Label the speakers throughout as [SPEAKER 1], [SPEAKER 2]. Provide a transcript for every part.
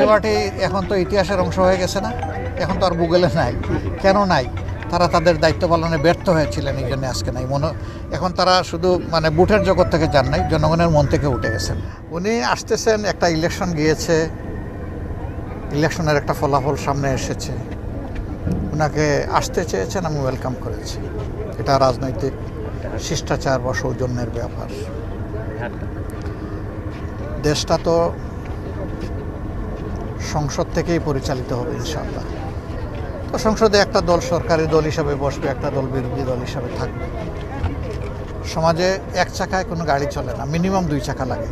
[SPEAKER 1] জাতীয় পার্টি এখন তো ইতিহাসের অংশ হয়ে গেছে না, এখন তো আর গুগলে নাই। কেন নাই? তারা তাদের দায়িত্ব পালনে ব্যর্থ হয়েছিলেন, এই জন্য আজকে নাই। এখন তারা শুধু বুথের জগৎ থেকে যান নাই, জনগণের মন থেকে উঠে গেছেন। উনি আসতেছেন, একটা ইলেকশন গিয়েছে, ইলেকশনের একটা ফলাফল সামনে এসেছে, ওনাকে আসতে চেয়েছেন, আমি ওয়েলকাম করেছি। এটা রাজনৈতিক শিষ্টাচার বা সৌজন্যের ব্যাপার। দেশটা তো সংসদ থেকেই পরিচালিত হবে ইনশাআল্লাহ। তো সংসদে একটা দল সরকারি দল হিসাবে বসবে, একটা দল বিরোধী দল হিসাবে থাকবে। সমাজে এক চাকায় কোনো গাড়ি চলে না, মিনিমাম 2 চাকা লাগে।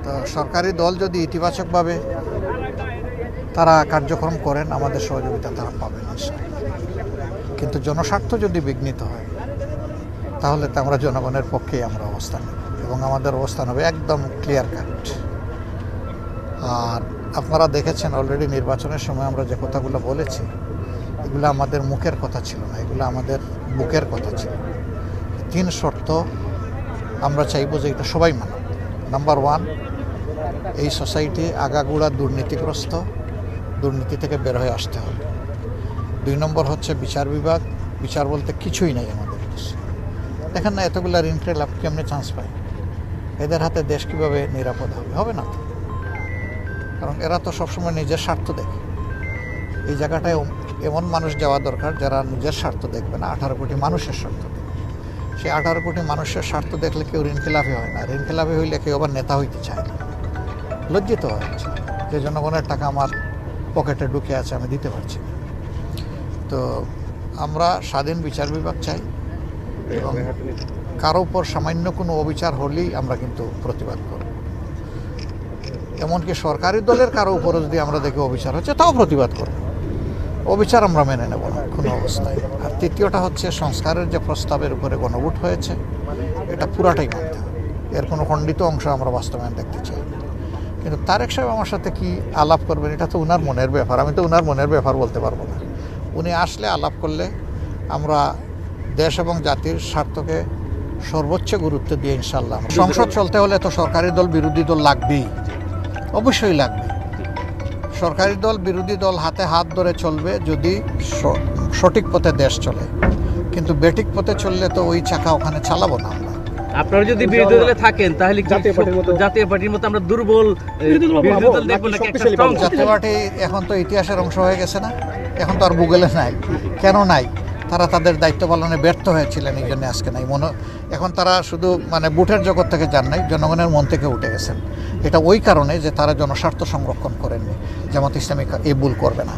[SPEAKER 1] তো সরকারি দল যদি ইতিবাচকভাবে তারা কার্যক্রম করেন, আমাদের সহযোগিতা তারা পাবেন ইনশাআল্লাহ। কিন্তু জনস্বার্থ যদি বিঘ্নিত হয়, তাহলে তো আমরা জনগণের পক্ষেই আমরা অবস্থান নেব, এবং আমাদের অবস্থান হবে একদম ক্লিয়ার কাট। আর আপনারা দেখেছেন অলরেডি নির্বাচনের সময় আমরা যে কথাগুলো বলেছি, এগুলো আমাদের মুখের কথা ছিল না, এগুলো আমাদের বুকের কথা ছিল। 3 শর্ত আমরা চাইব যে এটা সবাই মানব। নাম্বার 1, এই সোসাইটি আগাগোড়া দুর্নীতিগ্রস্ত, দুর্নীতি থেকে বের হয়ে আসতে হবে। 2 নম্বর হচ্ছে বিচার বিভাগ, বিচার বলতে কিছুই নেই আমাদের দেশে। দেখেন না, এতগুলো ঋণ লাভ কেমনি চান্স পায়? এদের হাতে দেশ কীভাবে নিরাপদ হবে? হবে না তো। কারণ এরা তো সবসময় নিজের স্বার্থ দেখে। এই জায়গাটায় এমন মানুষ যাওয়া দরকার যারা নিজের স্বার্থ দেখবে না, 18 কোটি মানুষের স্বার্থ দেখবে। সেই 18 কোটি মানুষের স্বার্থ দেখলে কেউ ঋণখেলাপি হয় না, ঋণখেলাপি হইলে কেউ আবার নেতা হইতে চায় না। লজ্জিত হচ্ছে যে জনগণের টাকা আমার পকেটে ঢুকে আছে, আমি দিতে পারছি না। তো আমরা স্বাধীন বিচার বিভাগ চাই, এবং কারো উপর সামান্য কোনো অবিচার হলেই আমরা কিন্তু প্রতিবাদ করব। এমনকি সরকারি দলের কারো উপরও যদি আমরা দেখি অবিচার হচ্ছে, তাও প্রতিবাদ করব। অবিচার আমরা মেনে নেব না কোনো অবস্থায়। আর তৃতীয়টা হচ্ছে, সংস্কারের যে প্রস্তাবের উপরে গণভোট হয়েছে, এটা পুরাটাই মানতে হবে। এর কোনো খণ্ডিত অংশ আমরা বাস্তবায়ন দেখতে চাই। কিন্তু তারেক সাহেব আমার সাথে কি আলাপ করবেন, এটা তো উনার মনের ব্যাপার, আমি তো উনার মনের ব্যাপার বলতে পারবো না। উনি আসলে আলাপ করলে আমরা দেশ এবং জাতির স্বার্থকে সর্বোচ্চ গুরুত্ব দিয়ে ইনশাল্লাহ। সংসদ চলতে হলে তো সরকারি দল বিরোধী দল লাগবেই, অবশ্যই লাগবে। সরকারি দল বিরোধী দল হাতে হাত ধরে চলবে যদি সঠিক পথে দেশ চলে, কিন্তু বেঠিক পথে চললে তো ওই চাকা ওখানে চালাবো না আমরা।
[SPEAKER 2] আপনারা যদি বিরোধী দলে থাকেন, তাহলে জাতীয় পার্টির মতো আমরা দুর্বল বিরোধী দল দেখবো নাকি?
[SPEAKER 1] জাতীয় পার্টি এখন তো ইতিহাসের অংশ হয়ে গেছে না, এখন তো আর গুগলে নাই। কেন নাই? তারা তাদের দায়িত্ব পালনে ব্যর্থ হয়েছিলেন, এই জন্য আজকে নাই। এখন তারা শুধু বুথের জগৎ থেকে যান নাই, জনগণের মন থেকে উঠে গেছেন। এটা ওই কারণে যে তারা জনস্বার্থ সংরক্ষণ করেননি। জামাত ইসলামী এই ভুল করবে না।